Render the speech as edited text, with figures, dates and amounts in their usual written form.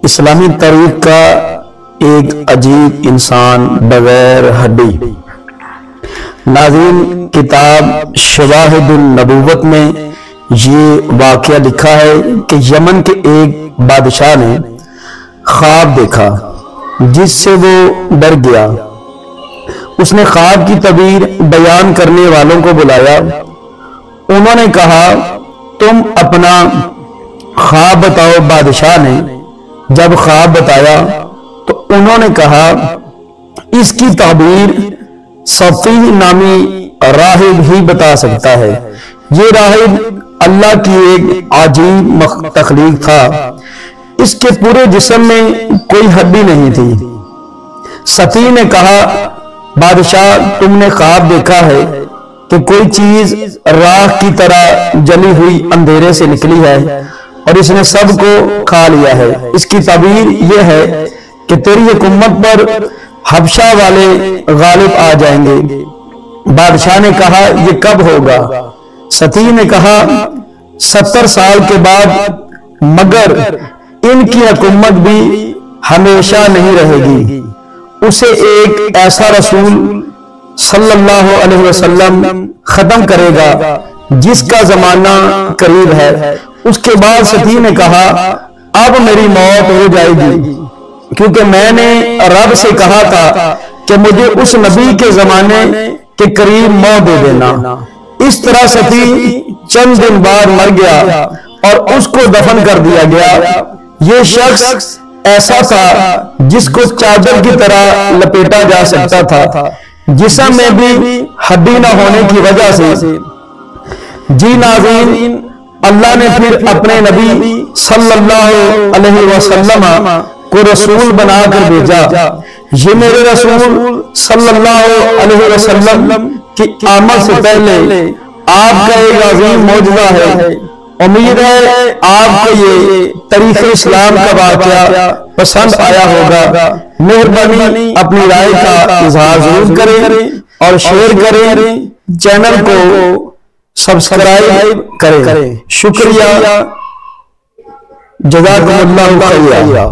اسلامی تاریخ کا ایک عجیب انسان بغیر ہڈی۔ ناظرین، کتاب شواہد النبوت میں یہ واقعہ لکھا ہے کہ یمن کے ایک بادشاہ نے خواب دیکھا جس سے وہ ڈر گیا۔ اس نے خواب کی تعبیر بیان کرنے والوں کو بلایا۔ انہوں نے کہا، تم اپنا خواب بتاؤ۔ بادشاہ نے جب خواب بتایا تو انہوں نے کہا، اس کی تعبیر صفی نامی راہب ہی بتا سکتا ہے۔ یہ راہب اللہ کی ایک عجیب تخلیق تھا۔ اس کے پورے جسم میں کوئی ہڈی نہیں تھی۔ صفی نے کہا، بادشاہ، تم نے خواب دیکھا ہے کہ کوئی چیز راکھ کی طرح جلی ہوئی اندھیرے سے نکلی ہے اور اس نے سب کو کھا لیا ہے۔ اس کی تعبیر یہ ہے کہ تیری حکومت پر حبشہ والے غالب آ جائیں گے۔ بادشاہ نے کہا، یہ کب ہوگا؟ صفی نے کہا، 70 سال کے بعد، مگر ان کی حکومت بھی ہمیشہ نہیں رہے گی۔ اسے ایک ایسا رسول صلی اللہ علیہ وسلم ختم کرے گا جس کا زمانہ قریب ہے۔ اس کے بعد صفی نے کہا، اب میری موت ہو جائے گی کیونکہ میں نے رب سے کہا تھا کہ مجھے اس نبی کے زمانے کے قریب موت دے دینا۔ اس طرح صفی چند دن بعد مر گیا اور اس کو دفن کر دیا گیا۔ یہ شخص ایسا تھا جس کو چادر کی طرح لپیٹا جا سکتا تھا، جسم میں بھی ہڈی نہ ہونے کی وجہ سے۔ جی ناظرین، اللہ نے پھر اپنے نبی صلی اللہ علیہ وسلم کو رسول بنا کر بھیجا۔ یہ میرے رسول صلی اللہ علیہ وسلم کی آمد سے پہلے آپ کا ایک عظیم معجزہ ہے۔ امید ہے آپ کو یہ تاریخ اسلام کا واقعہ پسند آیا ہوگا۔ مہربانی اپنی رائے کا اظہار ضرور کریں اور شیئر کریں۔ چینل کو سبسکرائب کریں۔ شکریہ، جزاکم اللہ خیرا۔